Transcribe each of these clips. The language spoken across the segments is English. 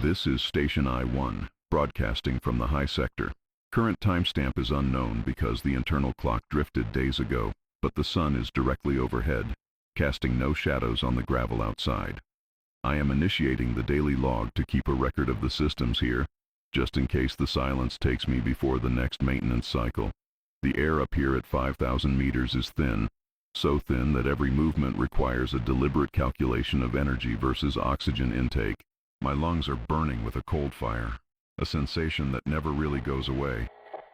This is Station I-1, broadcasting from the high sector. Current timestamp is unknown because the internal clock drifted days ago, but the sun is directly overhead, casting no shadows on the gravel outside. I am initiating the daily log to keep a record of the systems here, just in case the silence takes me before the next maintenance cycle. The air up here at 5,000 meters is thin, so thin that every movement requires a deliberate calculation of energy versus oxygen intake. My lungs are burning with a cold fire, a sensation that never really goes away.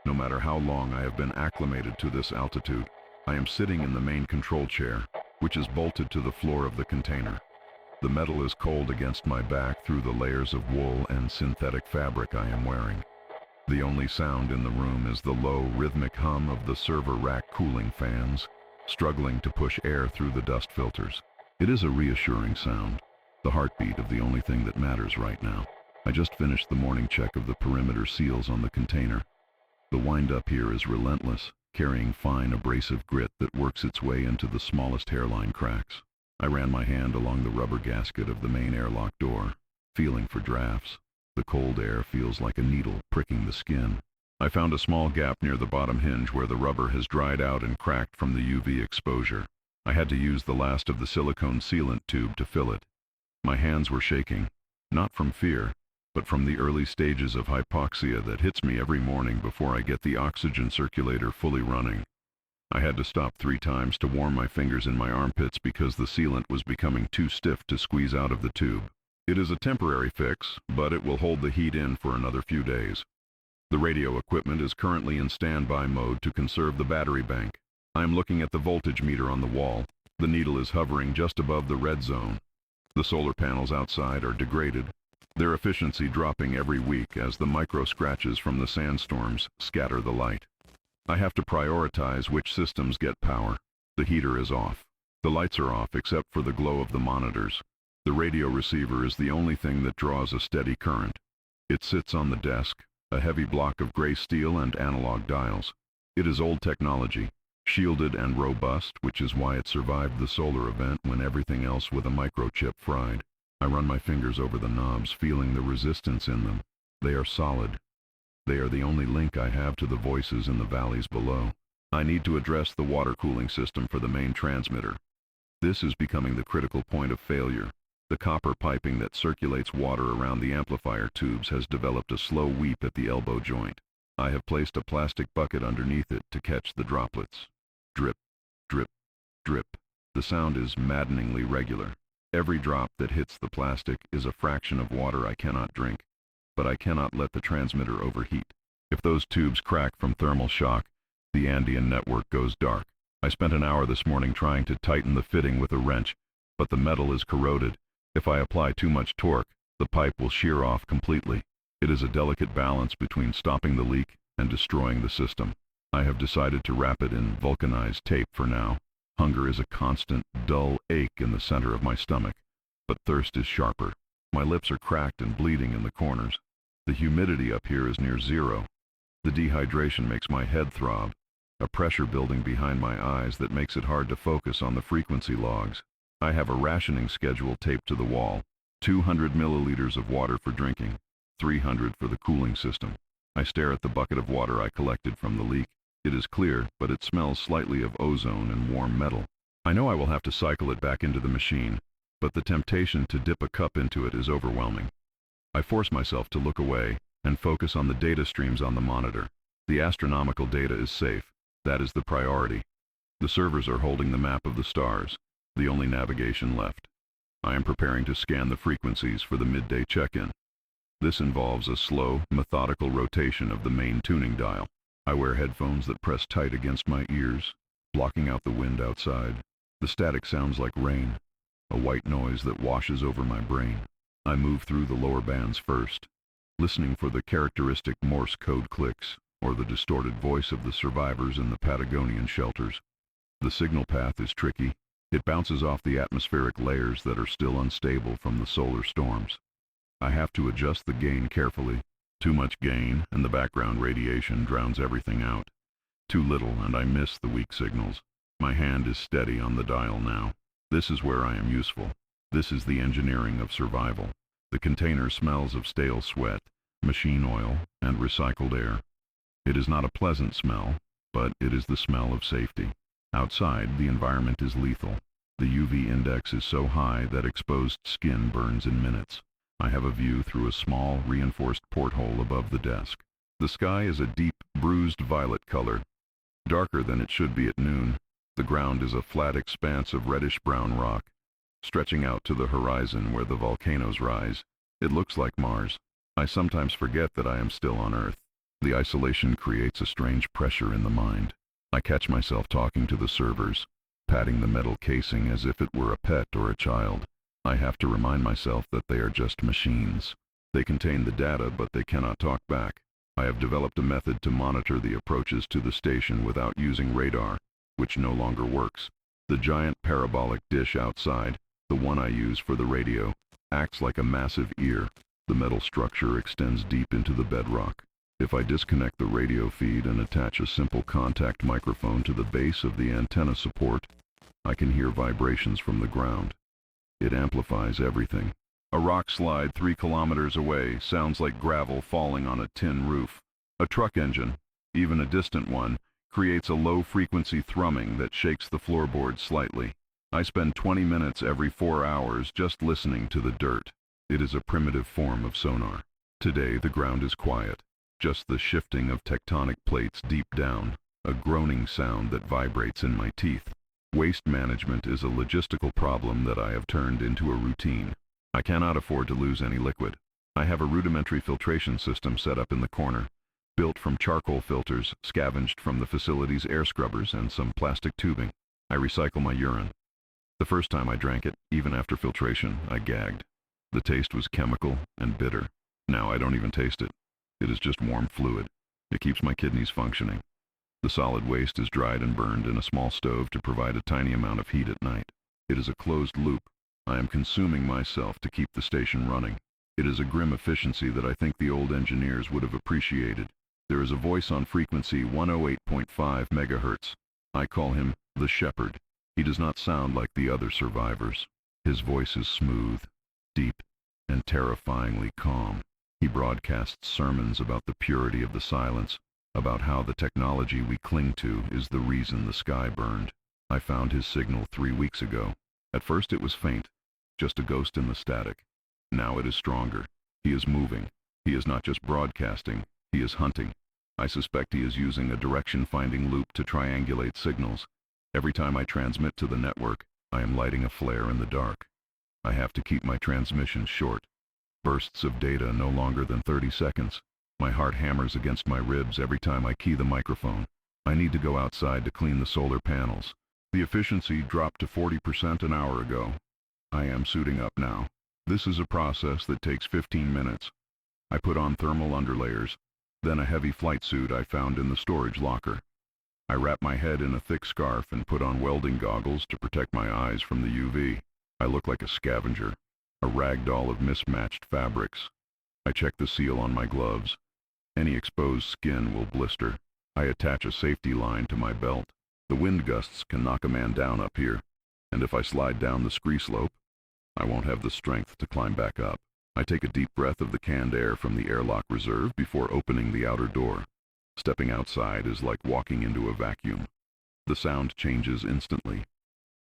No matter how long I have been acclimated to this altitude, I am sitting in the main control chair, which is bolted to the floor of the container. The metal is cold against my back through the layers of wool and synthetic fabric I am wearing. The only sound in the room is the low, rhythmic hum of the server rack cooling fans, struggling to push air through the dust filters. It is a reassuring sound, the heartbeat of the only thing that matters right now. I just finished the morning check of the perimeter seals on the container. The wind-up here is relentless, carrying fine abrasive grit that works its way into the smallest hairline cracks. I ran my hand along the rubber gasket of the main airlock door, feeling for drafts. The cold air feels like a needle pricking the skin. I found a small gap near the bottom hinge where the rubber has dried out and cracked from the UV exposure. I had to use the last of the silicone sealant tube to fill it. My hands were shaking, not from fear, but from the early stages of hypoxia that hits me every morning before I get the oxygen circulator fully running. I had to stop 3 times to warm my fingers in my armpits because the sealant was becoming too stiff to squeeze out of the tube. It is a temporary fix, but it will hold the heat in for another few days. The radio equipment is currently in standby mode to conserve the battery bank. I am looking at the voltage meter on the wall. The needle is hovering just above the red zone. The solar panels outside are degraded, their efficiency dropping every week as the micro scratches from the sandstorms scatter the light. I have to prioritize which systems get power. The heater is off. The lights are off except for the glow of the monitors. The radio receiver is the only thing that draws a steady current. It sits on the desk, a heavy block of gray steel and analog dials. It is old technology, shielded and robust, which is why it survived the solar event when everything else with a microchip fried. I run my fingers over the knobs, feeling the resistance in them. They are solid. They are the only link I have to the voices in the valleys below. I need to address the water cooling system for the main transmitter. This is becoming the critical point of failure. The copper piping that circulates water around the amplifier tubes has developed a slow weep at the elbow joint. I have placed a plastic bucket underneath it to catch the droplets. Drip, drip, drip. The sound is maddeningly regular. Every drop that hits the plastic is a fraction of water I cannot drink, but I cannot let the transmitter overheat. If those tubes crack from thermal shock, the Andean network goes dark. I spent an hour this morning trying to tighten the fitting with a wrench, but the metal is corroded. If I apply too much torque, the pipe will shear off completely. It is a delicate balance between stopping the leak and destroying the system. I have decided to wrap it in vulcanized tape for now. Hunger is a constant, dull ache in the center of my stomach, but thirst is sharper. My lips are cracked and bleeding in the corners. The humidity up here is near zero. The dehydration makes my head throb, a pressure building behind my eyes that makes it hard to focus on the frequency logs. I have a rationing schedule taped to the wall. 200 milliliters of water for drinking, 300 for the cooling system. I stare at the bucket of water I collected from the leak. It is clear, but it smells slightly of ozone and warm metal. I know I will have to cycle it back into the machine, but the temptation to dip a cup into it is overwhelming. I force myself to look away and focus on the data streams on the monitor. The astronomical data is safe. That is the priority. The servers are holding the map of the stars, the only navigation left. I am preparing to scan the frequencies for the midday check-in. This involves a slow, methodical rotation of the main tuning dial. I wear headphones that press tight against my ears, blocking out the wind outside. The static sounds like rain, a white noise that washes over my brain. I move through the lower bands first, listening for the characteristic Morse code clicks or the distorted voice of the survivors in the Patagonian shelters. The signal path is tricky. It bounces off the atmospheric layers that are still unstable from the solar storms. I have to adjust the gain carefully. Too much gain, and the background radiation drowns everything out. Too little, and I miss the weak signals. My hand is steady on the dial now. This is where I am useful. This is the engineering of survival. The container smells of stale sweat, machine oil, and recycled air. It is not a pleasant smell, but it is the smell of safety. Outside, the environment is lethal. The UV index is so high that exposed skin burns in minutes. I have a view through a small, reinforced porthole above the desk. The sky is a deep, bruised violet color, darker than it should be at noon. The ground is a flat expanse of reddish-brown rock, stretching out to the horizon where the volcanoes rise. It looks like Mars. I sometimes forget that I am still on Earth. The isolation creates a strange pressure in the mind. I catch myself talking to the servers, patting the metal casing as if it were a pet or a child. I have to remind myself that they are just machines. They contain the data, but they cannot talk back. I have developed a method to monitor the approaches to the station without using radar, which no longer works. The giant parabolic dish outside, the one I use for the radio, acts like a massive ear. The metal structure extends deep into the bedrock. If I disconnect the radio feed and attach a simple contact microphone to the base of the antenna support, I can hear vibrations from the ground. It amplifies everything. A rock slide 3 kilometers away sounds like gravel falling on a tin roof. A truck engine, even a distant one, creates a low-frequency thrumming that shakes the floorboards slightly. I spend 20 minutes every 4 hours just listening to the dirt. It is a primitive form of sonar. Today the ground is quiet. Just the shifting of tectonic plates deep down, a groaning sound that vibrates in my teeth. Waste management is a logistical problem that I have turned into a routine. I cannot afford to lose any liquid. I have a rudimentary filtration system set up in the corner, built from charcoal filters scavenged from the facility's air scrubbers and some plastic tubing. I recycle my urine. The first time I drank it, even after filtration, I gagged. The taste was chemical and bitter. Now I don't even taste it. It is just warm fluid. It keeps my kidneys functioning. The solid waste is dried and burned in a small stove to provide a tiny amount of heat at night. It is a closed loop. I am consuming myself to keep the station running. It is a grim efficiency that I think the old engineers would have appreciated. There is a voice on frequency 108.5 megahertz. I call him the Shepherd. He does not sound like the other survivors. His voice is smooth, deep, and terrifyingly calm. He broadcasts sermons about the purity of the silence, about how the technology we cling to is the reason the sky burned. I found his signal 3 weeks ago. At first it was faint, just a ghost in the static. Now it is stronger. He is moving. He is not just broadcasting, he is hunting. I suspect he is using a direction-finding loop to triangulate signals. Every time I transmit to the network, I am lighting a flare in the dark. I have to keep my transmissions short. Bursts of data no longer than 30 seconds. My heart hammers against my ribs every time I key the microphone. I need to go outside to clean the solar panels. The efficiency dropped to 40% an hour ago. I am suiting up now. This is a process that takes 15 minutes. I put on thermal underlayers, then a heavy flight suit I found in the storage locker. I wrap my head in a thick scarf and put on welding goggles to protect my eyes from the UV. I look like a scavenger, a rag doll of mismatched fabrics. I check the seal on my gloves. Any exposed skin will blister. I attach a safety line to my belt. The wind gusts can knock a man down up here, and if I slide down the scree slope, I won't have the strength to climb back up. I take a deep breath of the canned air from the airlock reserve before opening the outer door. Stepping outside is like walking into a vacuum. The sound changes instantly.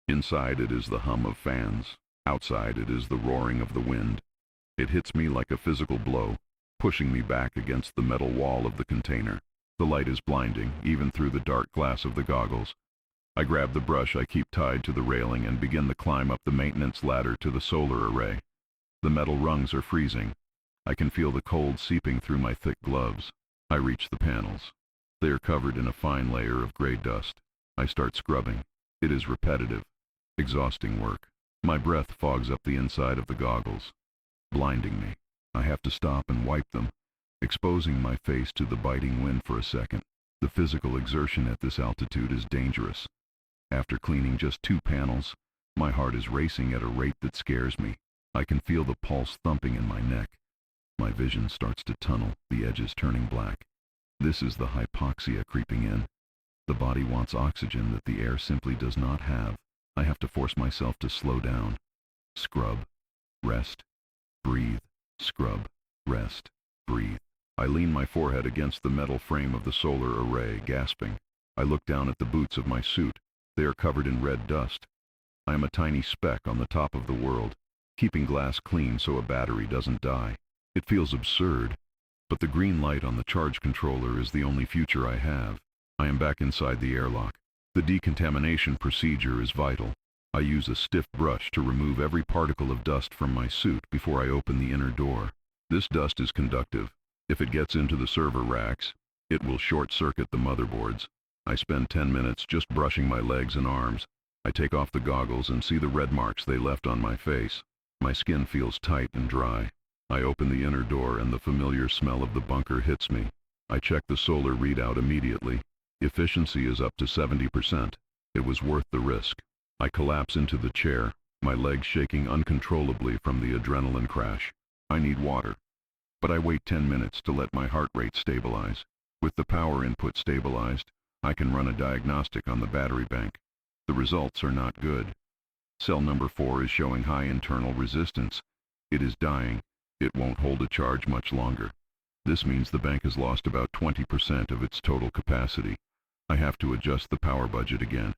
Inside it is the hum of fans. Outside it is the roaring of the wind. It hits me like a physical blow, pushing me back against the metal wall of the container. The light is blinding, even through the dark glass of the goggles. I grab the brush I keep tied to the railing and begin the climb up the maintenance ladder to the solar array. The metal rungs are freezing. I can feel the cold seeping through my thick gloves. I reach the panels. They are covered in a fine layer of gray dust. I start scrubbing. It is repetitive, exhausting work. My breath fogs up the inside of the goggles, blinding me. I have to stop and wipe them, exposing my face to the biting wind for a second. The physical exertion at this altitude is dangerous. After cleaning just 2 panels, my heart is racing at a rate that scares me. I can feel the pulse thumping in my neck. My vision starts to tunnel, the edges turning black. This is the hypoxia creeping in. The body wants oxygen that the air simply does not have. I have to force myself to slow down, scrub, rest, breathe. Scrub, rest, breathe. I lean my forehead against the metal frame of the solar array, gasping. I look down at the boots of my suit. They are covered in red dust. I am a tiny speck on the top of the world, keeping glass clean so a battery doesn't die. It feels absurd, but the green light on the charge controller is the only future I have. I am back inside the airlock. The decontamination procedure is vital. I use a stiff brush to remove every particle of dust from my suit before I open the inner door. This dust is conductive. If it gets into the server racks, it will short-circuit the motherboards. I spend 10 minutes just brushing my legs and arms. I take off the goggles and see the red marks they left on my face. My skin feels tight and dry. I open the inner door and the familiar smell of the bunker hits me. I check the solar readout immediately. Efficiency is up to 70%. It was worth the risk. I collapse into the chair, my legs shaking uncontrollably from the adrenaline crash. I need water. But I wait 10 minutes to let my heart rate stabilize. With the power input stabilized, I can run a diagnostic on the battery bank. The results are not good. Cell number 4 is showing high internal resistance. It is dying. It won't hold a charge much longer. This means the bank has lost about 20% of its total capacity. I have to adjust the power budget again.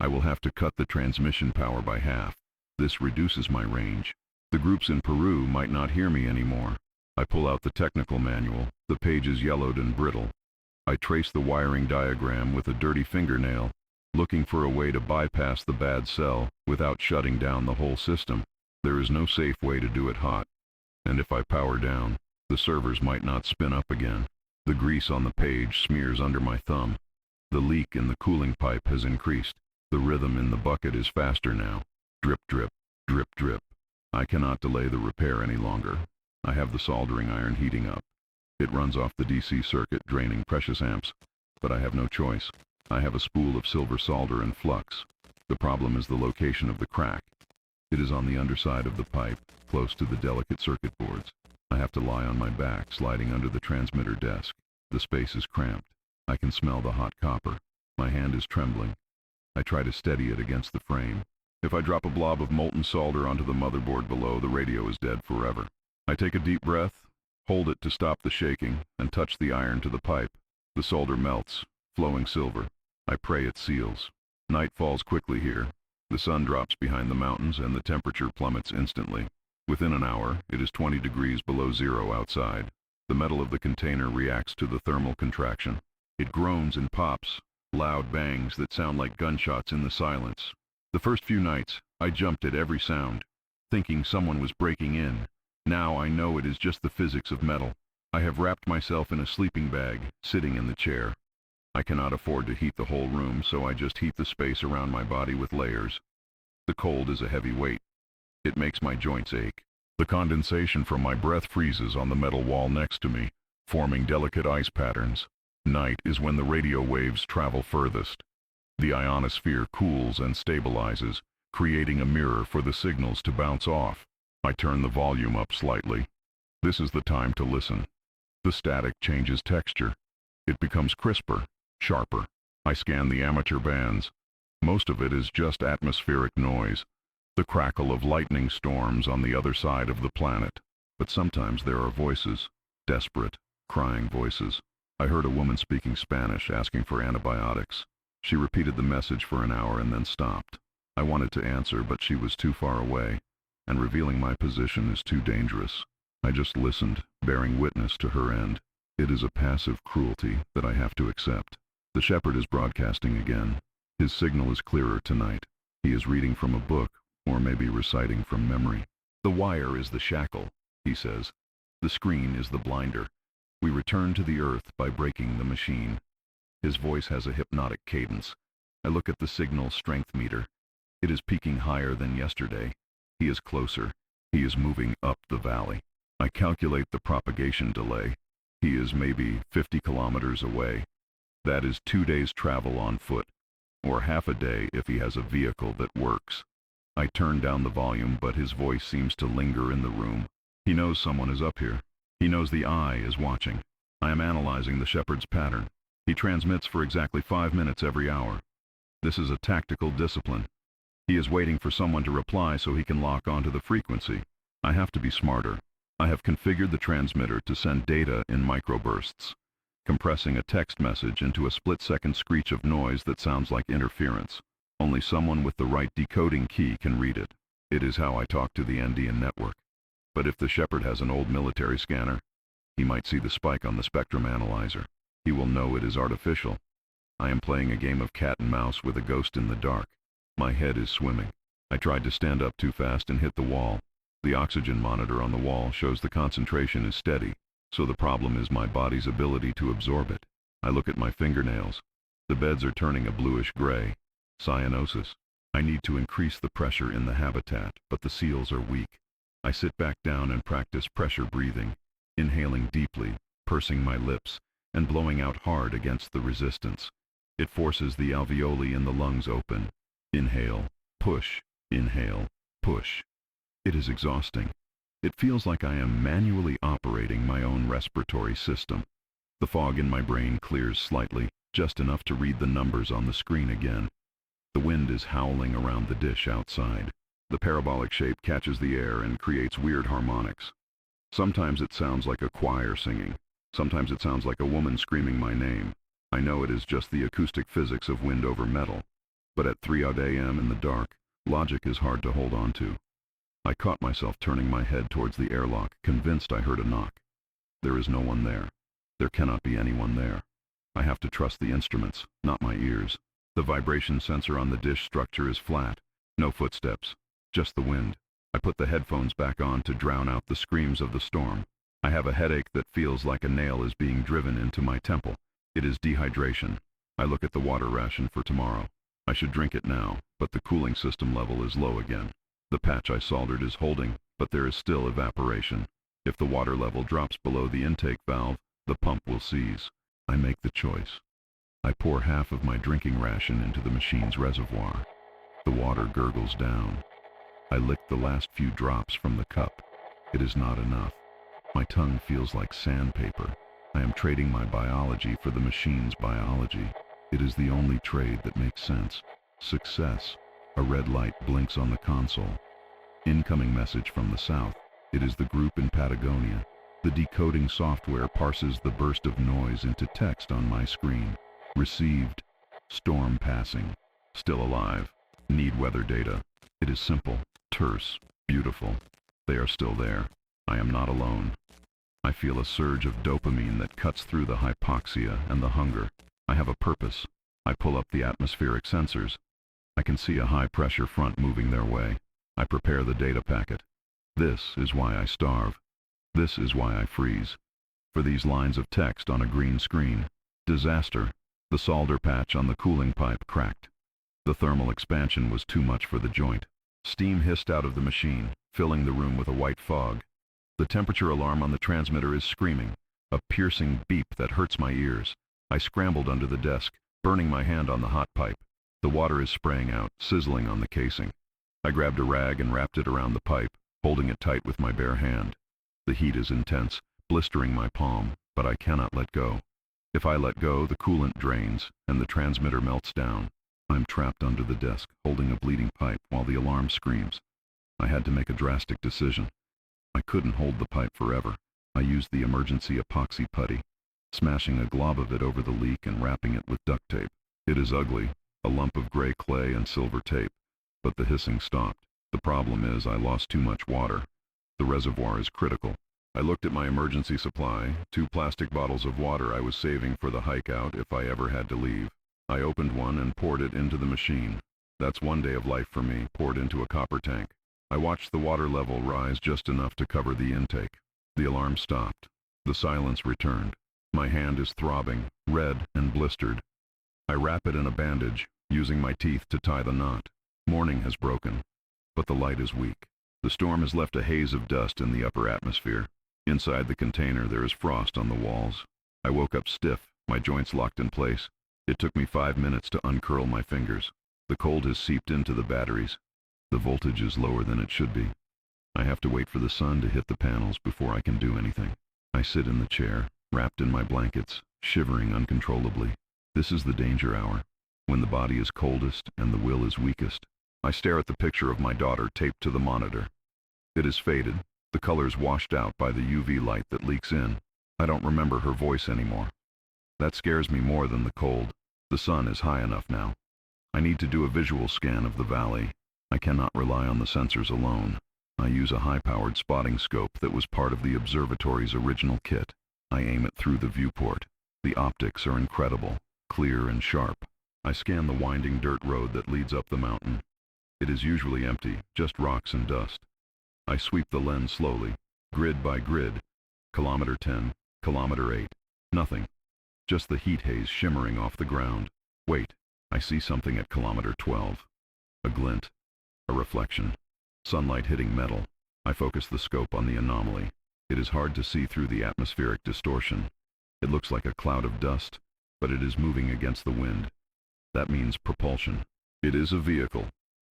I will have to cut the transmission power by half. This reduces my range. The groups in Peru might not hear me anymore. I pull out the technical manual. The page is yellowed and brittle. I trace the wiring diagram with a dirty fingernail, looking for a way to bypass the bad cell without shutting down the whole system. There is no safe way to do it hot. And if I power down, the servers might not spin up again. The grease on the page smears under my thumb. The leak in the cooling pipe has increased. The rhythm in the bucket is faster now. Drip, drip, drip, drip. I cannot delay the repair any longer. I have the soldering iron heating up. It runs off the DC circuit, draining precious amps. But I have no choice. I have a spool of silver solder and flux. The problem is the location of the crack. It is on the underside of the pipe, close to the delicate circuit boards. I have to lie on my back, sliding under the transmitter desk. The space is cramped. I can smell the hot copper. My hand is trembling. I try to steady it against the frame. If I drop a blob of molten solder onto the motherboard below, the radio is dead forever. I take a deep breath, hold it to stop the shaking, and touch the iron to the pipe. The solder melts, flowing silver. I pray it seals. Night falls quickly here. The sun drops behind the mountains and the temperature plummets instantly. Within an hour, it is 20 degrees below zero outside. The metal of the container reacts to the thermal contraction. It groans and pops, loud bangs that sound like gunshots in the silence. The first few nights, I jumped at every sound, thinking someone was breaking in. Now I know it is just the physics of metal. I have wrapped myself in a sleeping bag, sitting in the chair. I cannot afford to heat the whole room, so I just heat the space around my body with layers. The cold is a heavy weight. It makes my joints ache. The condensation from my breath freezes on the metal wall next to me, forming delicate ice patterns. Night is when the radio waves travel furthest. The ionosphere cools and stabilizes, creating a mirror for the signals to bounce off. I turn the volume up slightly. This is the time to listen. The static changes texture. It becomes crisper, sharper. I scan the amateur bands. Most of it is just atmospheric noise, the crackle of lightning storms on the other side of the planet. But sometimes there are voices, desperate, crying voices. I heard a woman speaking Spanish asking for antibiotics. She repeated the message for an hour and then stopped. I wanted to answer, but she was too far away, and revealing my position is too dangerous. I just listened, bearing witness to her end. It is a passive cruelty that I have to accept. The shepherd is broadcasting again. His signal is clearer tonight. He is reading from a book, or maybe reciting from memory. The wire is the shackle, he says. The screen is the blinder. We return to the earth by breaking the machine. His voice has a hypnotic cadence. I look at the signal strength meter. It is peaking higher than yesterday. He is closer. He is moving up the valley. I calculate the propagation delay. He is maybe 50 kilometers away. That is 2 days' travel on foot, or half a day if he has a vehicle that works. I turn down the volume, but his voice seems to linger in the room. He knows someone is up here. He knows the eye is watching. I am analyzing the shepherd's pattern. He transmits for exactly 5 minutes every hour. This is a tactical discipline. He is waiting for someone to reply so he can lock onto the frequency. I have to be smarter. I have configured the transmitter to send data in microbursts, compressing a text message into a split-second screech of noise that sounds like interference. Only someone with the right decoding key can read it. It is how I talk to the Andean network. But if the shepherd has an old military scanner, he might see the spike on the spectrum analyzer. He will know it is artificial. I am playing a game of cat and mouse with a ghost in the dark. My head is swimming. I tried to stand up too fast and hit the wall. The oxygen monitor on the wall shows the concentration is steady, so the problem is my body's ability to absorb it. I look at my fingernails. The beds are turning a bluish gray. Cyanosis. I need to increase the pressure in the habitat, but the seals are weak. I sit back down and practice pressure breathing, inhaling deeply, pursing my lips, and blowing out hard against the resistance. It forces the alveoli in the lungs open. Inhale, push, inhale, push. It is exhausting. It feels like I am manually operating my own respiratory system. The fog in my brain clears slightly, just enough to read the numbers on the screen again. The wind is howling around the dish outside. The parabolic shape catches the air and creates weird harmonics. Sometimes it sounds like a choir singing. Sometimes it sounds like a woman screaming my name. I know it is just the acoustic physics of wind over metal. But at 3 a.m. in the dark, logic is hard to hold on to. I caught myself turning my head towards the airlock, convinced I heard a knock. There is no one there. There cannot be anyone there. I have to trust the instruments, not my ears. The vibration sensor on the dish structure is flat. No footsteps, just the wind. I put the headphones back on to drown out the screams of the storm. I have a headache that feels like a nail is being driven into my temple. It is dehydration. I look at the water ration for tomorrow. I should drink it now, but the cooling system level is low again. The patch I soldered is holding, but there is still evaporation. If the water level drops below the intake valve, the pump will seize. I make the choice. I pour half of my drinking ration into the machine's reservoir. The water gurgles down. I lick the last few drops from the cup. It is not enough. My tongue feels like sandpaper. I am trading my biology for the machine's biology. It is the only trade that makes sense. Success. A red light blinks on the console. Incoming message from the south. It is the group in Patagonia. The decoding software parses the burst of noise into text on my screen. Received. Storm passing. Still alive. Need weather data. It is simple, terse, beautiful. They are still there. I am not alone. I feel a surge of dopamine that cuts through the hypoxia and the hunger. I have a purpose. I pull up the atmospheric sensors. I can see a high-pressure front moving their way. I prepare the data packet. This is why I starve. This is why I freeze. For these lines of text on a green screen. Disaster. The solder patch on the cooling pipe cracked. The thermal expansion was too much for the joint. Steam hissed out of the machine, filling the room with a white fog. The temperature alarm on the transmitter is screaming, a piercing beep that hurts my ears. I scrambled under the desk, burning my hand on the hot pipe. The water is spraying out, sizzling on the casing. I grabbed a rag and wrapped it around the pipe, holding it tight with my bare hand. The heat is intense, blistering my palm, but I cannot let go. If I let go, the coolant drains, and the transmitter melts down. I'm trapped under the desk, holding a bleeding pipe while the alarm screams. I had to make a drastic decision. I couldn't hold the pipe forever. I used the emergency epoxy putty, smashing a glob of it over the leak and wrapping it with duct tape. It is ugly, a lump of gray clay and silver tape, but the hissing stopped. The problem is I lost too much water. The reservoir is critical. I looked at my emergency supply, 2 plastic bottles of water I was saving for the hike out if I ever had to leave. I opened one and poured it into the machine. That's one day of life for me, poured into a copper tank. I watched the water level rise just enough to cover the intake. The alarm stopped. The silence returned. My hand is throbbing, red and blistered. I wrap it in a bandage, using my teeth to tie the knot. Morning has broken, but the light is weak. The storm has left a haze of dust in the upper atmosphere. Inside the container there is frost on the walls. I woke up stiff, my joints locked in place. It took me 5 minutes to uncurl my fingers. The cold has seeped into the batteries. The voltage is lower than it should be. I have to wait for the sun to hit the panels before I can do anything. I sit in the chair, wrapped in my blankets, shivering uncontrollably. This is the danger hour, when the body is coldest and the will is weakest. I stare at the picture of my daughter taped to the monitor. It is faded, the colors washed out by the UV light that leaks in. I don't remember her voice anymore. That scares me more than the cold. The sun is high enough now. I need to do a visual scan of the valley. I cannot rely on the sensors alone. I use a high-powered spotting scope that was part of the observatory's original kit. I aim it through the viewport. The optics are incredible, clear and sharp. I scan the winding dirt road that leads up the mountain. It is usually empty, just rocks and dust. I sweep the lens slowly, grid by grid. Kilometer 10, kilometer 8. Nothing. Just the heat haze shimmering off the ground. Wait, I see something at kilometer 12. A glint. A reflection. Sunlight hitting metal. I focus the scope on the anomaly. It is hard to see through the atmospheric distortion. It looks like a cloud of dust, but it is moving against the wind. That means propulsion. It is a vehicle.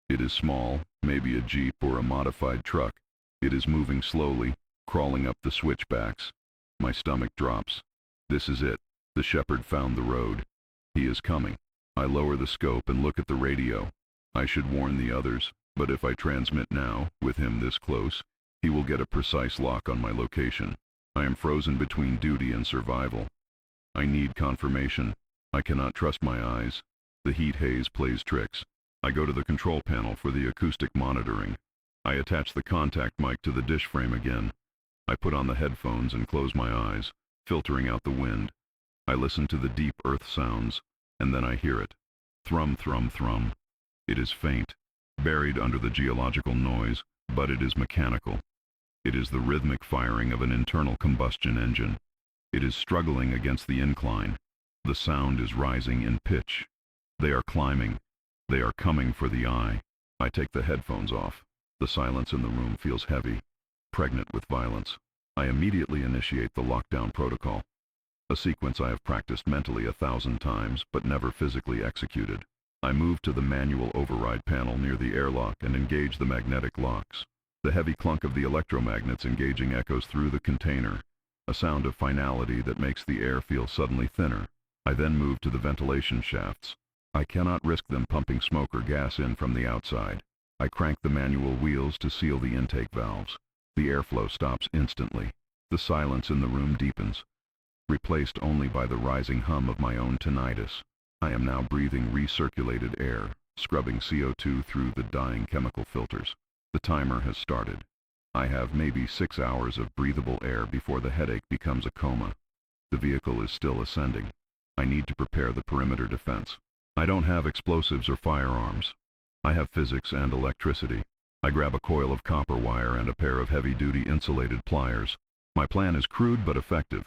It is small, maybe a jeep or a modified truck. It is moving slowly, crawling up the switchbacks. My stomach drops. This is it. The shepherd found the road. He is coming. I lower the scope and look at the radio. I should warn the others, but if I transmit now, with him this close, he will get a precise lock on my location. I am frozen between duty and survival. I need confirmation. I cannot trust my eyes. The heat haze plays tricks. I go to the control panel for the acoustic monitoring. I attach the contact mic to the dish frame again. I put on the headphones and close my eyes, filtering out the wind. I listen to the deep earth sounds, and then I hear it. Thrum, thrum, thrum. It is faint, buried under the geological noise, but it is mechanical. It is the rhythmic firing of an internal combustion engine. It is struggling against the incline. The sound is rising in pitch. They are climbing. They are coming for the eye. I take the headphones off. The silence in the room feels heavy, pregnant with violence. I immediately initiate the lockdown protocol, a sequence I have practiced mentally 1,000 times, but never physically executed. I move to the manual override panel near the airlock and engage the magnetic locks. The heavy clunk of the electromagnets engaging echoes through the container, a sound of finality that makes the air feel suddenly thinner. I then move to the ventilation shafts. I cannot risk them pumping smoke or gas in from the outside. I crank the manual wheels to seal the intake valves. The airflow stops instantly. The silence in the room deepens, replaced only by the rising hum of my own tinnitus. I am now breathing recirculated air, scrubbing CO2 through the dying chemical filters. The timer has started. I have maybe 6 hours of breathable air before the headache becomes a coma. The vehicle is still ascending. I need to prepare the perimeter defense. I don't have explosives or firearms. I have physics and electricity. I grab a coil of copper wire and a pair of heavy-duty insulated pliers. My plan is crude but effective.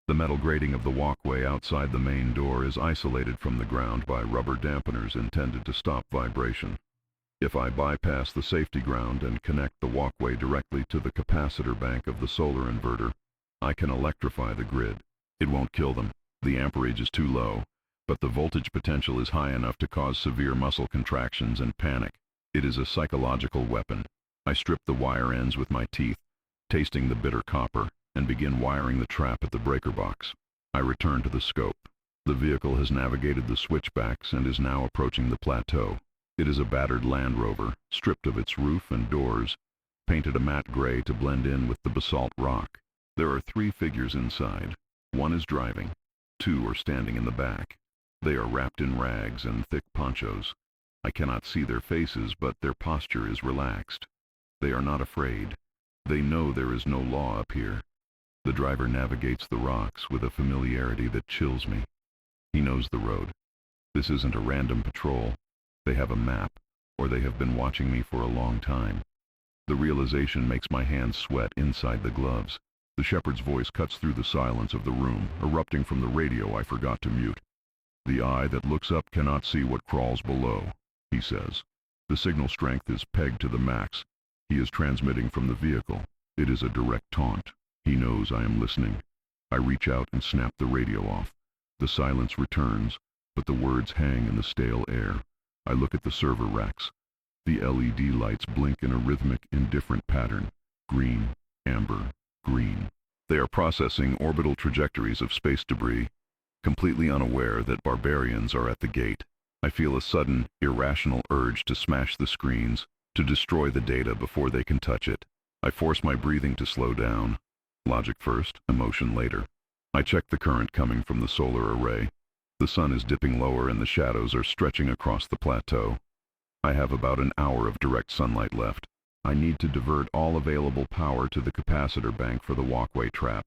The metal grating of the walkway outside the main door is isolated from the ground by rubber dampeners intended to stop vibration. If I bypass the safety ground and connect the walkway directly to the capacitor bank of the solar inverter, I can electrify the grid. It won't kill them. The amperage is too low, but the voltage potential is high enough to cause severe muscle contractions and panic. It is a psychological weapon. I strip the wire ends with my teeth, tasting the bitter copper, and begin wiring the trap at the breaker box. I return to the scope. The vehicle has navigated the switchbacks and is now approaching the plateau. It is a battered Land Rover, stripped of its roof and doors, painted a matte gray to blend in with the basalt rock. There are 3 figures inside. 1 is driving. 2 are standing in the back. They are wrapped in rags and thick ponchos. I cannot see their faces, but their posture is relaxed. They are not afraid. They know there is no law up here. The driver navigates the rocks with a familiarity that chills me. He knows the road. This isn't a random patrol. They have a map, or they have been watching me for a long time. The realization makes my hands sweat inside the gloves. The shepherd's voice cuts through the silence of the room, erupting from the radio I forgot to mute. "The eye that looks up cannot see what crawls below," he says. The signal strength is pegged to the max. He is transmitting from the vehicle. It is a direct taunt. He knows I am listening. I reach out and snap the radio off. The silence returns, but the words hang in the stale air. I look at the server racks. The LED lights blink in a rhythmic, indifferent pattern. Green, amber, green. They are processing orbital trajectories of space debris, completely unaware that barbarians are at the gate. I feel a sudden, irrational urge to smash the screens, to destroy the data before they can touch it. I force my breathing to slow down. Logic first, emotion later. I check the current coming from the solar array. The sun is dipping lower and the shadows are stretching across the plateau. I have about an hour of direct sunlight left. I need to divert all available power to the capacitor bank for the walkway trap.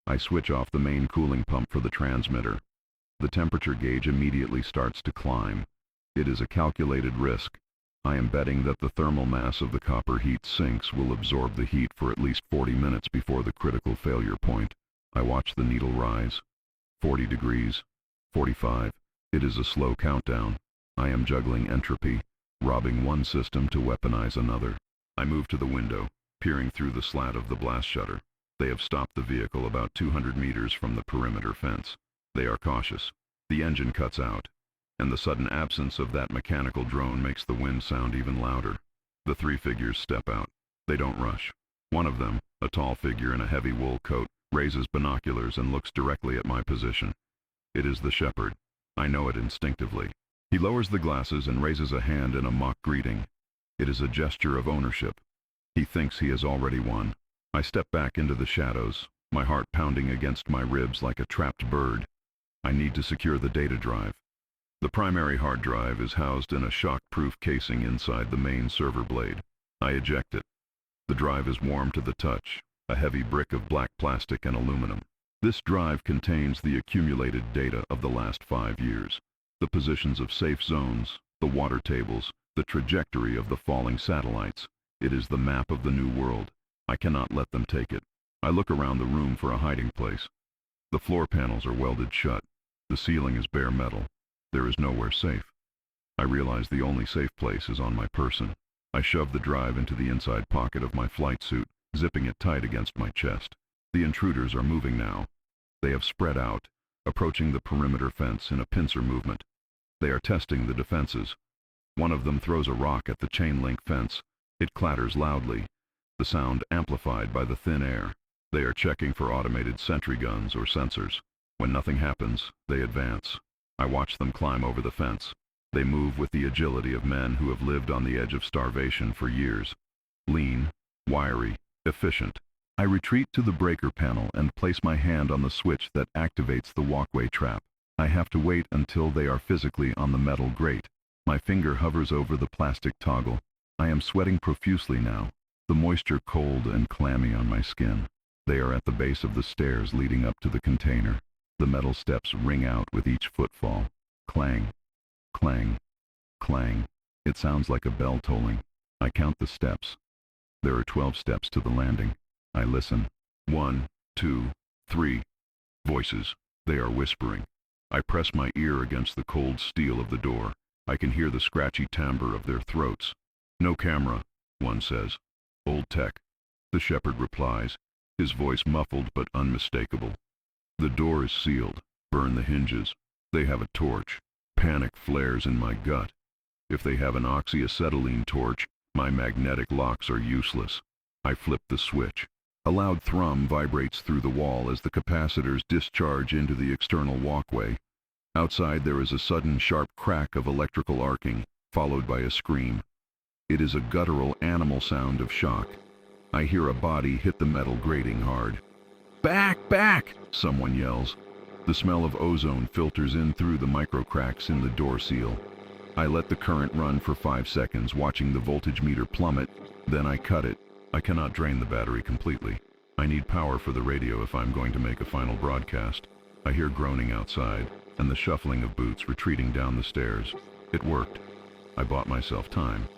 I switch off the main cooling pump for the transmitter. The temperature gauge immediately starts to climb. It is a calculated risk. I am betting that the thermal mass of the copper heat sinks will absorb the heat for at least 40 minutes before the critical failure point. I watch the needle rise. 40 degrees. 45. It is a slow countdown. I am juggling entropy, robbing one system to weaponize another. I move to the window, peering through the slat of the blast shutter. They have stopped the vehicle about 200 meters from the perimeter fence. They are cautious. The engine cuts out, and the sudden absence of that mechanical drone makes the wind sound even louder. The three figures step out. They don't rush. One of them, a tall figure in a heavy wool coat, raises binoculars and looks directly at my position. It is the shepherd. I know it instinctively. He lowers the glasses and raises a hand in a mock greeting. It is a gesture of ownership. He thinks he has already won. I step back into the shadows, my heart pounding against my ribs like a trapped bird. I need to secure the data drive. The primary hard drive is housed in a shock-proof casing inside the main server blade. I eject it. The drive is warm to the touch, a heavy brick of black plastic and aluminum. This drive contains the accumulated data of the last 5 years. The positions of safe zones, the water tables, the trajectory of the falling satellites. It is the map of the new world. I cannot let them take it. I look around the room for a hiding place. The floor panels are welded shut. The ceiling is bare metal. There is nowhere safe. I realize the only safe place is on my person. I shove the drive into the inside pocket of my flight suit, zipping it tight against my chest. The intruders are moving now. They have spread out, approaching the perimeter fence in a pincer movement. They are testing the defenses. One of them throws a rock at the chain-link fence. It clatters loudly, the sound amplified by the thin air. They are checking for automated sentry guns or sensors. When nothing happens, they advance. I watch them climb over the fence. They move with the agility of men who have lived on the edge of starvation for years. Lean, wiry, efficient. I retreat to the breaker panel and place my hand on the switch that activates the walkway trap. I have to wait until they are physically on the metal grate. My finger hovers over the plastic toggle. I am sweating profusely now, the moisture cold and clammy on my skin. They are at the base of the stairs leading up to the container. The metal steps ring out with each footfall. Clang, clang, clang. It sounds like a bell tolling. I count the steps. There are 12 steps to the landing. I listen. 1, 2, 3. Voices. They are whispering. I press my ear against the cold steel of the door. I can hear the scratchy timbre of their throats. No camera, one says. Old tech. The shepherd replies, his voice muffled but unmistakable. The door is sealed. Burn the hinges. They have a torch. Panic flares in my gut. If they have an oxyacetylene torch, my magnetic locks are useless. I flip the switch. A loud thrum vibrates through the wall as the capacitors discharge into the external walkway. Outside there is a sudden sharp crack of electrical arcing, followed by a scream. It is a guttural animal sound of shock. I hear a body hit the metal grating hard. "Back! Back!" someone yells. The smell of ozone filters in through the microcracks in the door seal. I let the current run for 5 seconds, watching the voltage meter plummet. Then I cut it. I cannot drain the battery completely. I need power for the radio if I'm going to make a final broadcast. I hear groaning outside, and the shuffling of boots retreating down the stairs. It worked. I bought myself time.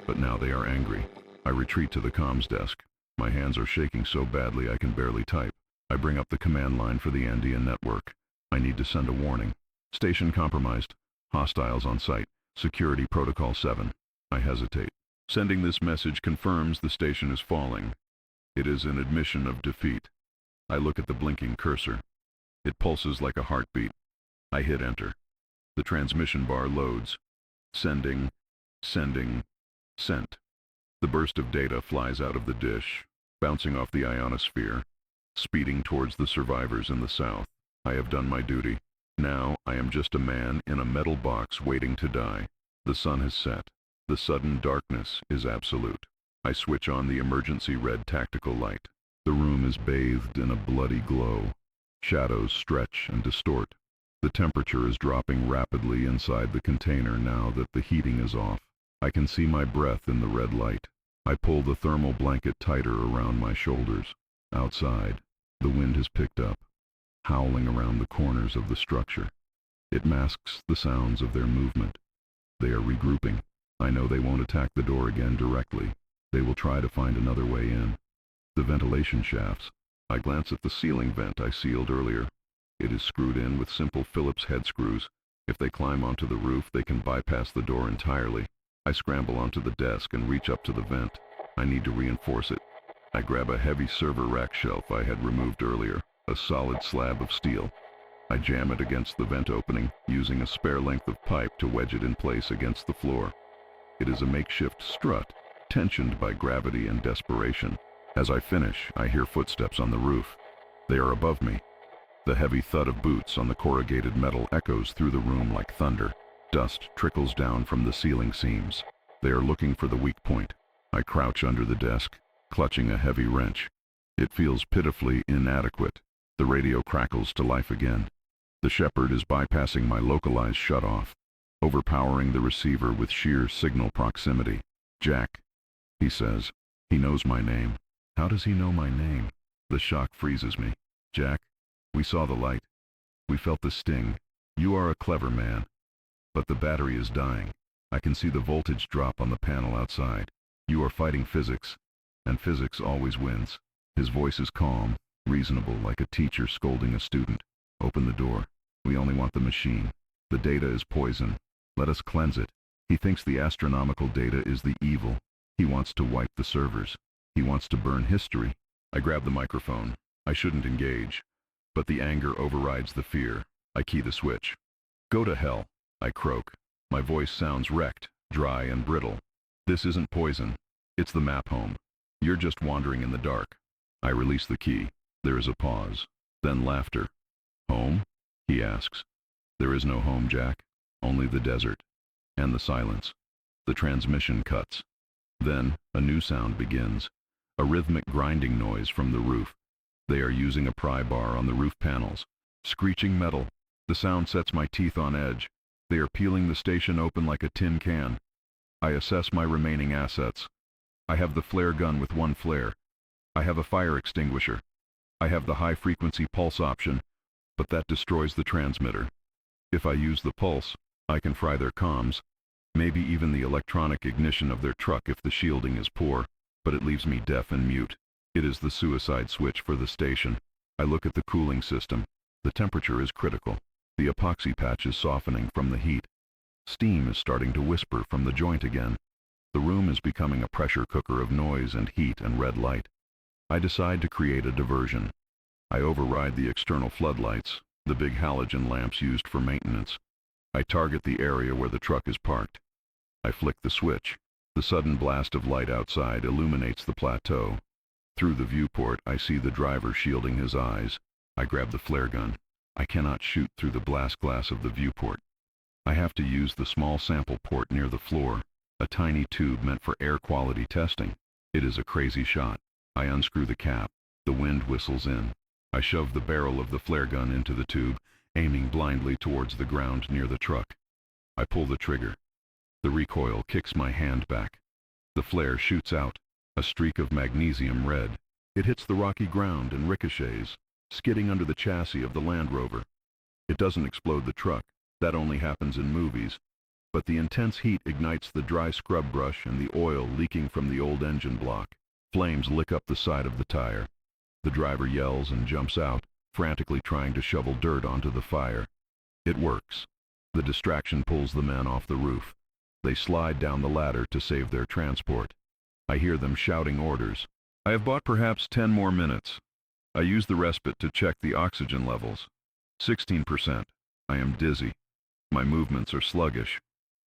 But now they are angry. I retreat to the comms desk. My hands are shaking so badly I can barely type. I bring up the command line for the Andean network. I need to send a warning. Station compromised. Hostiles on site. Security Protocol 7. I hesitate. Sending this message confirms the station is falling. It is an admission of defeat. I look at the blinking cursor. It pulses like a heartbeat. I hit enter. The transmission bar loads. Sending, sending, sent. The burst of data flies out of the dish, bouncing off the ionosphere, speeding towards the survivors in the south. I have done my duty. Now I am just a man in a metal box waiting to die. The sun has set. The sudden darkness is absolute. I switch on the emergency red tactical light. The room is bathed in a bloody glow. Shadows stretch and distort. The temperature is dropping rapidly inside the container now that the heating is off. I can see my breath in the red light. I pull the thermal blanket tighter around my shoulders. Outside, the wind has picked up, howling around the corners of the structure. It masks the sounds of their movement. They are regrouping. I know they won't attack the door again directly. They will try to find another way in. The ventilation shafts. I glance at the ceiling vent I sealed earlier. It is screwed in with simple Phillips head screws. If they climb onto the roof, they can bypass the door entirely. I scramble onto the desk and reach up to the vent. I need to reinforce it. I grab a heavy server rack shelf I had removed earlier, a solid slab of steel. I jam it against the vent opening, using a spare length of pipe to wedge it in place against the floor. It is a makeshift strut, tensioned by gravity and desperation. As I finish, I hear footsteps on the roof. They are above me. The heavy thud of boots on the corrugated metal echoes through the room like thunder. Dust trickles down from the ceiling seams. They are looking for the weak point. I crouch under the desk, clutching a heavy wrench. It feels pitifully inadequate. The radio crackles to life again. The shepherd is bypassing my localized shutoff, overpowering the receiver with sheer signal proximity. "Jack," he says. He knows my name. How does he know my name? The shock freezes me. "Jack, we saw the light. We felt the sting. You are a clever man. But the battery is dying. I can see the voltage drop on the panel outside. You are fighting physics, and physics always wins." His voice is calm, reasonable, like a teacher scolding a student. "Open the door. We only want the machine. The data is poison. Let us cleanse it." He thinks the astronomical data is the evil. He wants to wipe the servers. He wants to burn history. I grab the microphone. I shouldn't engage, but the anger overrides the fear. I key the switch. "Go to hell," I croak. My voice sounds wrecked, dry and brittle. "This isn't poison. It's the map home. You're just wandering in the dark." I release the key. There is a pause, then laughter. "Home?" he asks. There is no home, Jack. Only the desert. And the silence. The transmission cuts. Then, a new sound begins. A rhythmic grinding noise from the roof. They are using a pry bar on the roof panels. Screeching metal. The sound sets my teeth on edge. They are peeling the station open like a tin can. I assess my remaining assets. I have the flare gun with one flare. I have a fire extinguisher. I have the high-frequency pulse option, but that destroys the transmitter. If I use the pulse, I can fry their comms, maybe even the electronic ignition of their truck if the shielding is poor, but it leaves me deaf and mute. It is the suicide switch for the station. I look at the cooling system. The temperature is critical. The epoxy patch is softening from the heat. Steam is starting to whisper from the joint again. The room is becoming a pressure cooker of noise and heat and red light. I decide to create a diversion. I override the external floodlights, the big halogen lamps used for maintenance. I target the area where the truck is parked. I flick the switch. The sudden blast of light outside illuminates the plateau. Through the viewport, I see the driver shielding his eyes. I grab the flare gun. I cannot shoot through the blast glass of the viewport. I have to use the small sample port near the floor, a tiny tube meant for air quality testing. It is a crazy shot. I unscrew the cap. The wind whistles in. I shove the barrel of the flare gun into the tube, aiming blindly towards the ground near the truck. I pull the trigger. The recoil kicks my hand back. The flare shoots out, a streak of magnesium red. It hits the rocky ground and ricochets, skidding under the chassis of the Land Rover. It doesn't explode the truck. That only happens in movies. But the intense heat ignites the dry scrub brush and the oil leaking from the old engine block. Flames lick up the side of the tire. The driver yells and jumps out, frantically trying to shovel dirt onto the fire. It works. The distraction pulls the men off the roof. They slide down the ladder to save their transport. I hear them shouting orders. I have bought perhaps 10 more minutes. I use the respite to check the oxygen levels. 16%. I am dizzy. My movements are sluggish.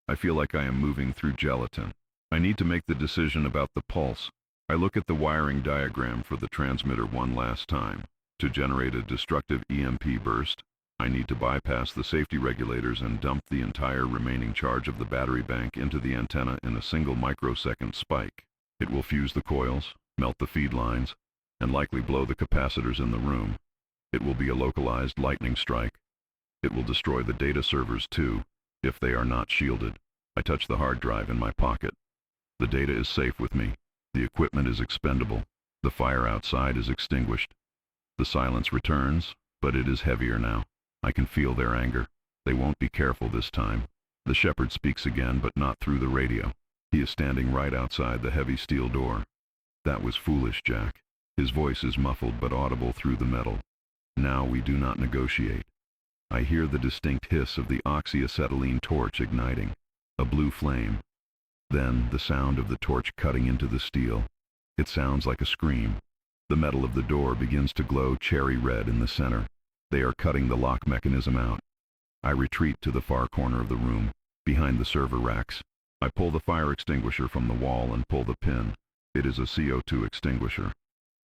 I feel like I am moving through gelatin. I need to make the decision about the pulse. I look at the wiring diagram for the transmitter one last time. To generate a destructive EMP burst, I need to bypass the safety regulators and dump the entire remaining charge of the battery bank into the antenna in a single microsecond spike. It will fuse the coils, melt the feed lines, and likely blow the capacitors in the room. It will be a localized lightning strike. It will destroy the data servers too, if they are not shielded. I touch the hard drive in my pocket. The data is safe with me. The equipment is expendable. The fire outside is extinguished. The silence returns, but it is heavier now. I can feel their anger. They won't be careful this time. The shepherd speaks again, but not through the radio. He is standing right outside the heavy steel door. That was foolish, Jack. His voice is muffled but audible through the metal. Now we do not negotiate. I hear the distinct hiss of the oxyacetylene torch igniting. A blue flame. Then the sound of the torch cutting into the steel. It sounds like a scream. The metal of the door begins to glow cherry red in the center. They are cutting the lock mechanism out. I retreat to the far corner of the room, behind the server racks. I pull the fire extinguisher from the wall and pull the pin. It is a CO2 extinguisher.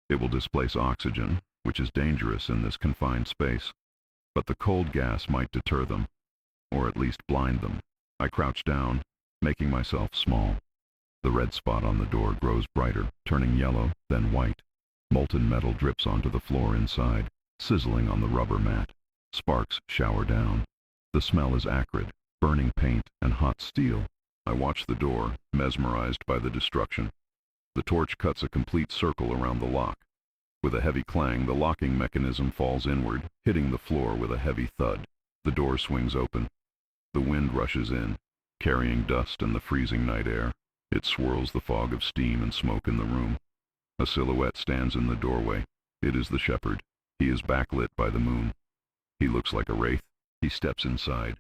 It will displace oxygen, which is dangerous in this confined space. But the cold gas might deter them, or at least blind them. I crouch down, making myself small. The red spot on the door grows brighter, turning yellow, then white. Molten metal drips onto the floor inside, sizzling on the rubber mat. Sparks shower down. The smell is acrid, burning paint and hot steel. I watch the door, mesmerized by the destruction. The torch cuts a complete circle around the lock. With a heavy clang, the locking mechanism falls inward, hitting the floor with a heavy thud. The door swings open. The wind rushes in, carrying dust and the freezing night air. It swirls the fog of steam and smoke in the room. A silhouette stands in the doorway. It is the shepherd. He is backlit by the moon. He looks like a wraith. He steps inside,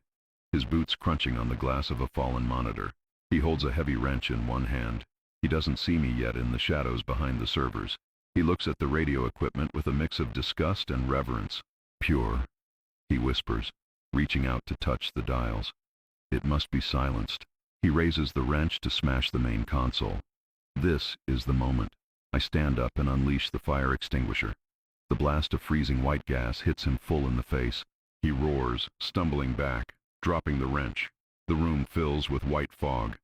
his boots crunching on the glass of a fallen monitor. He holds a heavy wrench in one hand. He doesn't see me yet in the shadows behind the servers. He looks at the radio equipment with a mix of disgust and reverence. Pure, he whispers, reaching out to touch the dials. It must be silenced. He raises the wrench to smash the main console. This is the moment. I stand up and unleash the fire extinguisher. The blast of freezing white gas hits him full in the face. He roars, stumbling back, dropping the wrench. The room fills with white fog.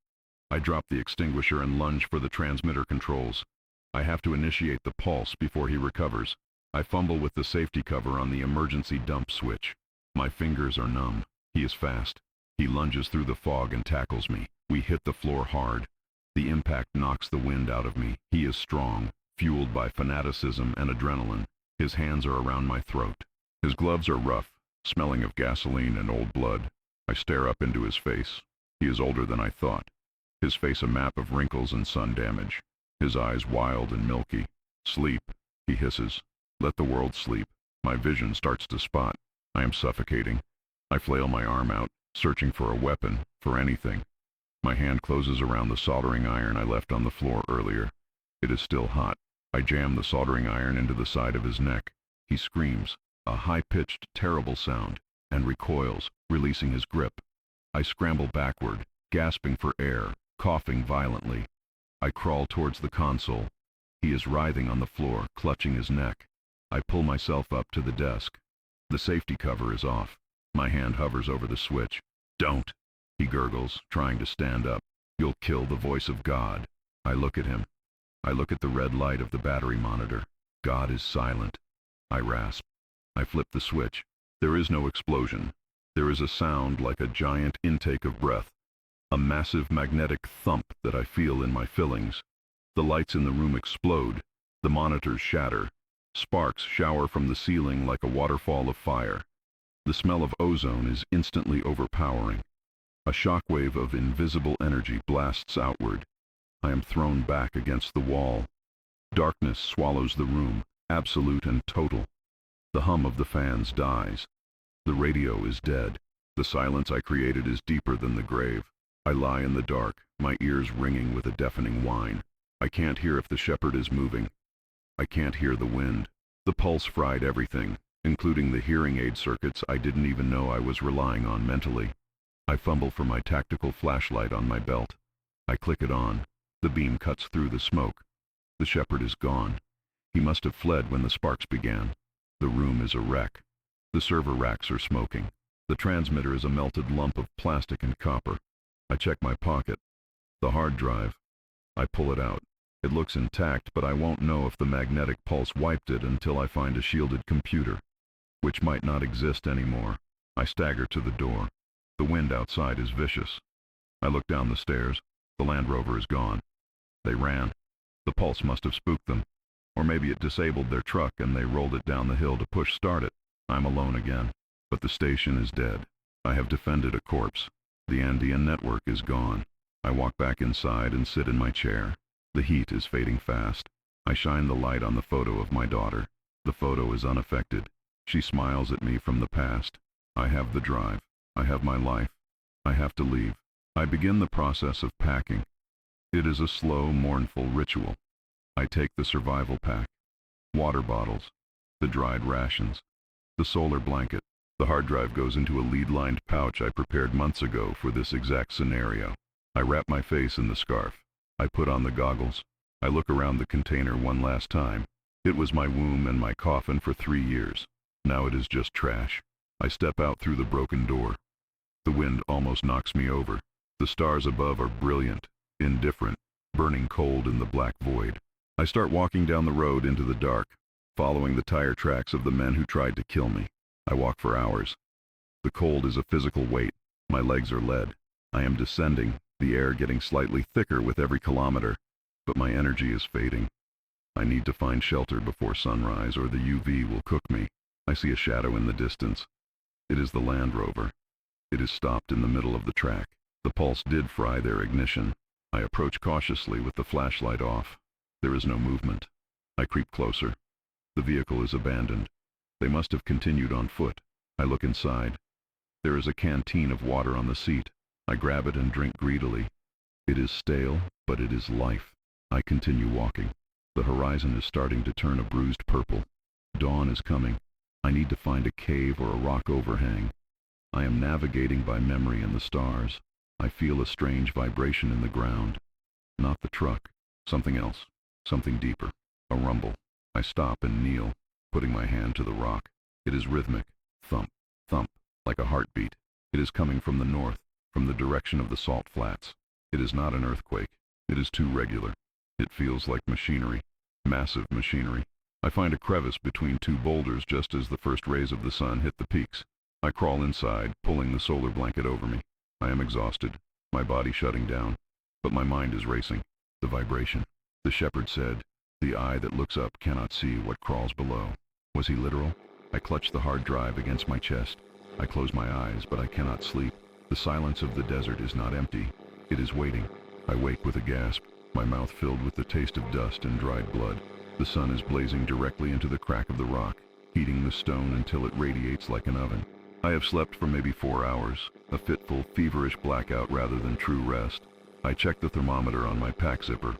I drop the extinguisher and lunge for the transmitter controls. I have to initiate the pulse before he recovers. I fumble with the safety cover on the emergency dump switch. My fingers are numb. He is fast. He lunges through the fog and tackles me. We hit the floor hard. The impact knocks the wind out of me. He is strong, fueled by fanaticism and adrenaline. His hands are around my throat. His gloves are rough, smelling of gasoline and old blood. I stare up into his face. He is older than I thought. His face a map of wrinkles and sun damage. His eyes wild and milky. Sleep, he hisses. Let the world sleep. My vision starts to spot. I am suffocating. I flail my arm out, searching for a weapon, for anything. My hand closes around the soldering iron I left on the floor earlier. It is still hot. I jam the soldering iron into the side of his neck. He screams, a high-pitched, terrible sound, and recoils, releasing his grip. I scramble backward, gasping for air, coughing violently. I crawl towards the console. He is writhing on the floor, clutching his neck. I pull myself up to the desk. The safety cover is off. My hand hovers over the switch. Don't, he gurgles, trying to stand up. You'll kill the voice of God. I look at him. I look at the red light of the battery monitor. God is silent. I rasp. I flip the switch. There is no explosion. There is a sound like a giant intake of breath. A massive magnetic thump that I feel in my fillings. The lights in the room explode. The monitors shatter. Sparks shower from the ceiling like a waterfall of fire. The smell of ozone is instantly overpowering. A shockwave of invisible energy blasts outward. I am thrown back against the wall. Darkness swallows the room, absolute and total. The hum of the fans dies. The radio is dead. The silence I created is deeper than the grave. I lie in the dark, my ears ringing with a deafening whine. I can't hear if the shepherd is moving. I can't hear the wind. The pulse fried everything, including the hearing aid circuits I didn't even know I was relying on mentally. I fumble for my tactical flashlight on my belt. I click it on. The beam cuts through the smoke. The shepherd is gone. He must have fled when the sparks began. The room is a wreck. The server racks are smoking. The transmitter is a melted lump of plastic and copper. I check my pocket. The hard drive. I pull it out. It looks intact, but I won't know if the magnetic pulse wiped it until I find a shielded computer, which might not exist anymore. I stagger to the door. The wind outside is vicious. I look down the stairs. The Land Rover is gone. They ran. The pulse must have spooked them. Or maybe it disabled their truck and they rolled it down the hill to push start it. I'm alone again. But the station is dead. I have defended a corpse. The Andean network is gone. I walk back inside and sit in my chair. The heat is fading fast. I shine the light on the photo of my daughter. The photo is unaffected. She smiles at me from the past. I have the drive. I have my life. I have to leave. I begin the process of packing. It is a slow, mournful ritual. I take the survival pack, water bottles, the dried rations, the solar blanket. The hard drive goes into a lead-lined pouch I prepared months ago for this exact scenario. I wrap my face in the scarf. I put on the goggles. I look around the container one last time. It was my womb and my coffin for 3 years. Now it is just trash. I step out through the broken door. The wind almost knocks me over. The stars above are brilliant, indifferent, burning cold in the black void. I start walking down the road into the dark, following the tire tracks of the men who tried to kill me. I walk for hours. The cold is a physical weight. My legs are lead. I am descending, the air getting slightly thicker with every kilometer, but my energy is fading. I need to find shelter before sunrise or the UV will cook me. I see a shadow in the distance. It is the Land Rover. It is stopped in the middle of the track. The pulse did fry their ignition. I approach cautiously with the flashlight off. There is no movement. I creep closer. The vehicle is abandoned. They must have continued on foot. I look inside. There is a canteen of water on the seat. I grab it and drink greedily. It is stale, but it is life. I continue walking. The horizon is starting to turn a bruised purple. Dawn is coming. I need to find a cave or a rock overhang. I am navigating by memory and the stars. I feel a strange vibration in the ground. Not the truck. Something else. Something deeper. A rumble. I stop and kneel, putting my hand to the rock. It is rhythmic. Thump, thump, like a heartbeat. It is coming from the north, from the direction of the salt flats. It is not an earthquake. It is too regular. It feels like machinery. Massive machinery. I find a crevice between two boulders just as the first rays of the sun hit the peaks. I crawl inside, pulling the solar blanket over me. I am exhausted, my body shutting down, but my mind is racing. The vibration. The shepherd said, "The eye that looks up cannot see what crawls below." Was he literal? I clutch the hard drive against my chest. I close my eyes, but I cannot sleep. The silence of the desert is not empty. It is waiting. I wake with a gasp, my mouth filled with the taste of dust and dried blood. The sun is blazing directly into the crack of the rock, heating the stone until it radiates like an oven. I have slept for maybe 4 hours, a fitful, feverish blackout rather than true rest. I check the thermometer on my pack zipper.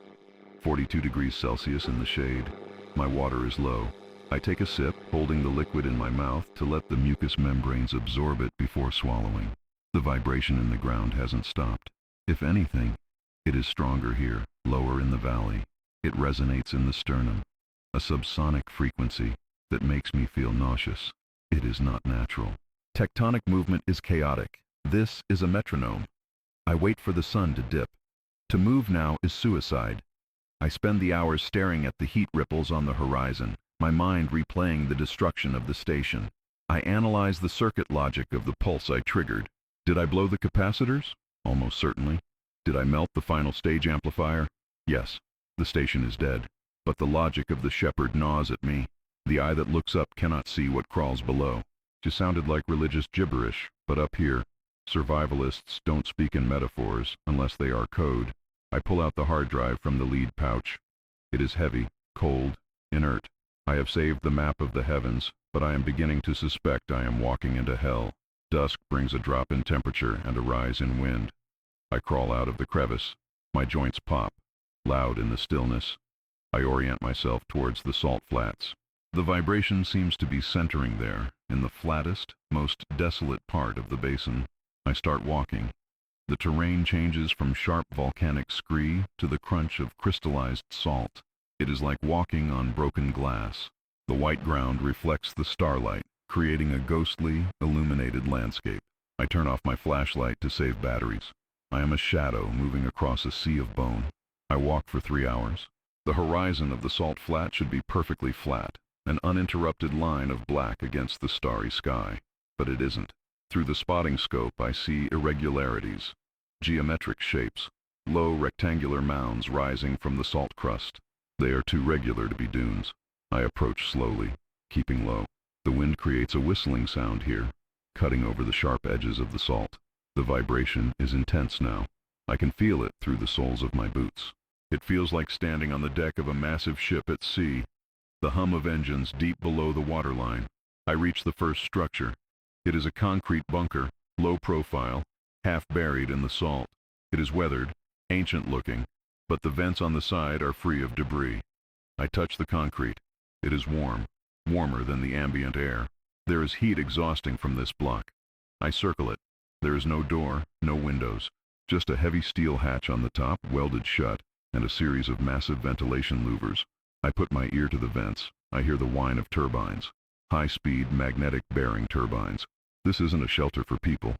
42 degrees Celsius in the shade. My water is low. I take a sip, holding the liquid in my mouth to let the mucous membranes absorb it before swallowing. The vibration in the ground hasn't stopped. If anything, it is stronger here, lower in the valley. It resonates in the sternum, a subsonic frequency that makes me feel nauseous. It is not natural. Tectonic movement is chaotic. This is a metronome. I wait for the sun to dip. To move now is suicide. I spend the hours staring at the heat ripples on the horizon, my mind replaying the destruction of the station. I analyze the circuit logic of the pulse I triggered. Did I blow the capacitors? Almost certainly. Did I melt the final stage amplifier? Yes. The station is dead. But the logic of the shepherd gnaws at me. The eye that looks up cannot see what crawls below. Just sounded like religious gibberish, but up here, survivalists don't speak in metaphors unless they are code. I pull out the hard drive from the lead pouch. It is heavy, cold, inert. I have saved the map of the heavens, but I am beginning to suspect I am walking into hell. Dusk brings a drop in temperature and a rise in wind. I crawl out of the crevice. My joints pop, loud in the stillness. I orient myself towards the salt flats. The vibration seems to be centering there, in the flattest, most desolate part of the basin. I start walking. The terrain changes from sharp volcanic scree to the crunch of crystallized salt. It is like walking on broken glass. The white ground reflects the starlight, creating a ghostly, illuminated landscape. I turn off my flashlight to save batteries. I am a shadow moving across a sea of bone. I walk for 3 hours. The horizon of the salt flat should be perfectly flat, an uninterrupted line of black against the starry sky. But it isn't. Through the spotting scope I see irregularities, geometric shapes, low rectangular mounds rising from the salt crust. They are too regular to be dunes. I approach slowly, keeping low. The wind creates a whistling sound here, cutting over the sharp edges of the salt. The vibration is intense now. I can feel it through the soles of my boots. It feels like standing on the deck of a massive ship at sea, the hum of engines deep below the waterline. I reach the first structure. It is a concrete bunker, low profile, half buried in the salt. It is weathered, ancient looking, but the vents on the side are free of debris. I touch the concrete. It is warm, warmer than the ambient air. There is heat exhausting from this block. I circle it. There is no door, no windows, just a heavy steel hatch on the top, welded shut, and a series of massive ventilation louvers. I put my ear to the vents. I hear the whine of turbines, high-speed magnetic bearing turbines. This isn't a shelter for people.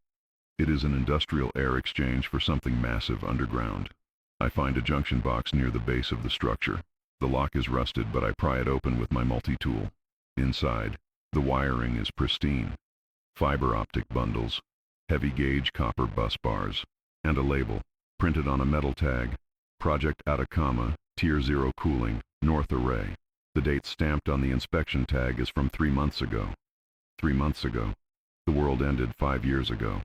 It is an industrial air exchange for something massive underground. I find a junction box near the base of the structure. The lock is rusted, but I pry it open with my multi-tool. Inside, the wiring is pristine. Fiber optic bundles, heavy gauge copper bus bars, and a label, printed on a metal tag, Project Atacama, Tier 0 Cooling, North Array. The date stamped on the inspection tag is from 3 months ago. 3 months ago. The world ended 5 years ago.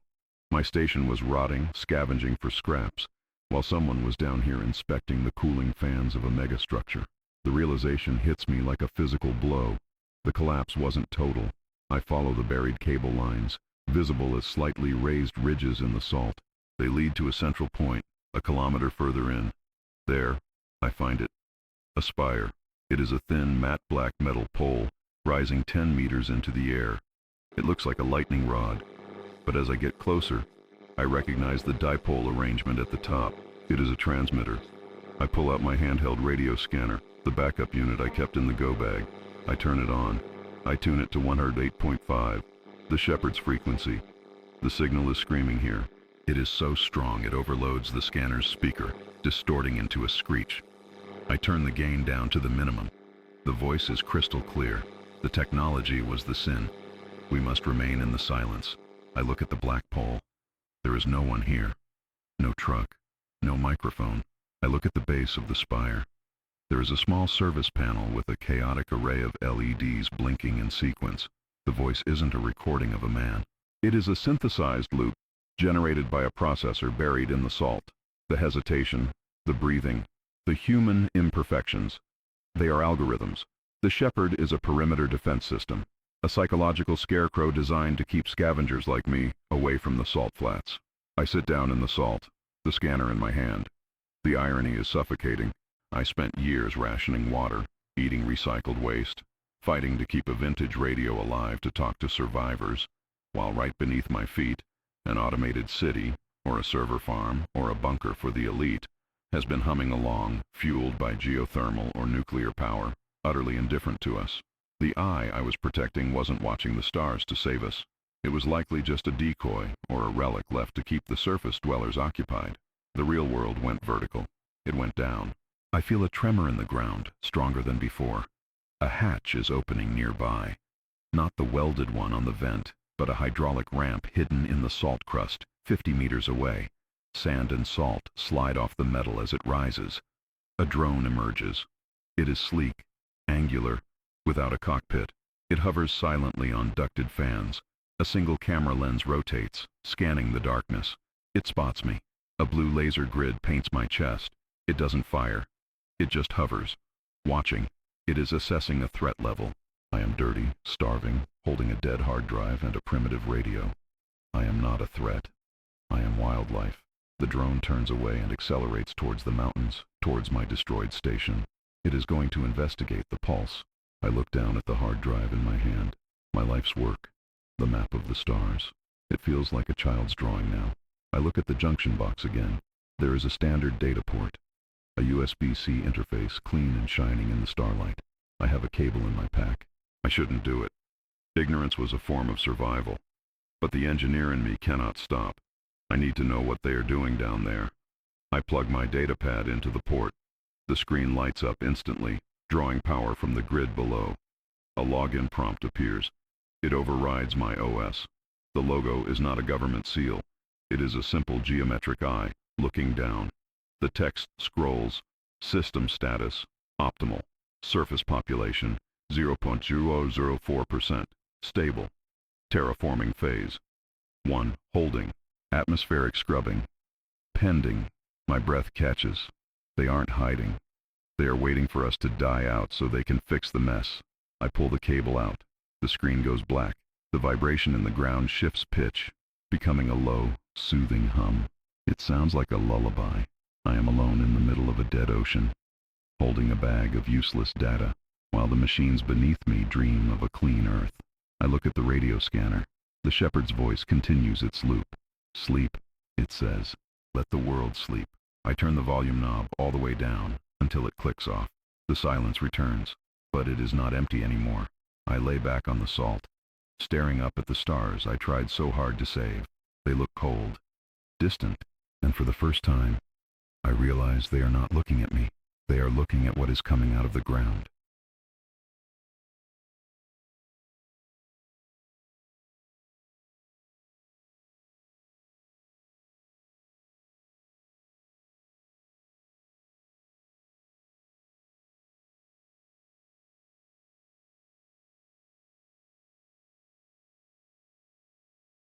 My station was rotting, scavenging for scraps, while someone was down here inspecting the cooling fans of a megastructure. The realization hits me like a physical blow. The collapse wasn't total. I follow the buried cable lines, visible as slightly raised ridges in the salt. They lead to a central point, a kilometer further in. There, I find it. A spire. It is a thin, matte black metal pole, rising 10 meters into the air. It looks like a lightning rod. But as I get closer, I recognize the dipole arrangement at the top. It is a transmitter. I pull out my handheld radio scanner, the backup unit I kept in the go bag. I turn it on. I tune it to 108.5, the shepherd's frequency. The signal is screaming here. It is so strong it overloads the scanner's speaker, distorting into a screech. I turn the gain down to the minimum. The voice is crystal clear. The technology was the sin. We must remain in the silence. I look at the black pole. There is no one here. No truck. No microphone. I look at the base of the spire. There is a small service panel with a chaotic array of LEDs blinking in sequence. The voice isn't a recording of a man. It is a synthesized loop, generated by a processor buried in the salt. The hesitation, the breathing, the human imperfections. They are algorithms. The shepherd is a perimeter defense system, a psychological scarecrow designed to keep scavengers like me away from the salt flats. I sit down in the salt, the scanner in my hand. The irony is suffocating. I spent years rationing water, eating recycled waste, fighting to keep a vintage radio alive to talk to survivors, while right beneath my feet, an automated city, or a server farm, or a bunker for the elite, has been humming along, fueled by geothermal or nuclear power, utterly indifferent to us. The eye I was protecting wasn't watching the stars to save us. It was likely just a decoy or a relic left to keep the surface dwellers occupied. The real world went vertical. It went down. I feel a tremor in the ground, stronger than before. A hatch is opening nearby. Not the welded one on the vent, but a hydraulic ramp hidden in the salt crust, 50 meters away. Sand and salt slide off the metal as it rises. A drone emerges. It is sleek, angular, without a cockpit. It hovers silently on ducted fans. A single camera lens rotates, scanning the darkness. It spots me. A blue laser grid paints my chest. It doesn't fire. It just hovers, watching. It is assessing a threat level. I am dirty, starving, holding a dead hard drive and a primitive radio. I am not a threat. I am wildlife. The drone turns away and accelerates towards the mountains, towards my destroyed station. It is going to investigate the pulse. I look down at the hard drive in my hand. My life's work. The map of the stars. It feels like a child's drawing now. I look at the junction box again. There is a standard data port. A USB-C interface, clean and shining in the starlight. I have a cable in my pack. I shouldn't do it. Ignorance was a form of survival. But the engineer in me cannot stop. I need to know what they are doing down there. I plug my data pad into the port. The screen lights up instantly, drawing power from the grid below. A login prompt appears. It overrides my OS. The logo is not a government seal. It is a simple geometric eye, looking down. The text scrolls. System status, optimal. Surface population, 0.004%. Stable. Terraforming phase. 1. Holding. Atmospheric scrubbing. Pending. My breath catches. They aren't hiding. They are waiting for us to die out so they can fix the mess. I pull the cable out. The screen goes black. The vibration in the ground shifts pitch, becoming a low, soothing hum. It sounds like a lullaby. I am alone in the middle of a dead ocean, holding a bag of useless data, while the machines beneath me dream of a clean earth. I look at the radio scanner. The shepherd's voice continues its loop. Sleep, it says. Let the world sleep. I turn the volume knob all the way down until it clicks off. The silence returns, but it is not empty anymore. I lay back on the salt, staring up at the stars I tried so hard to save. They look cold, distant, and for the first time, I realize they are not looking at me. They are looking at what is coming out of the ground.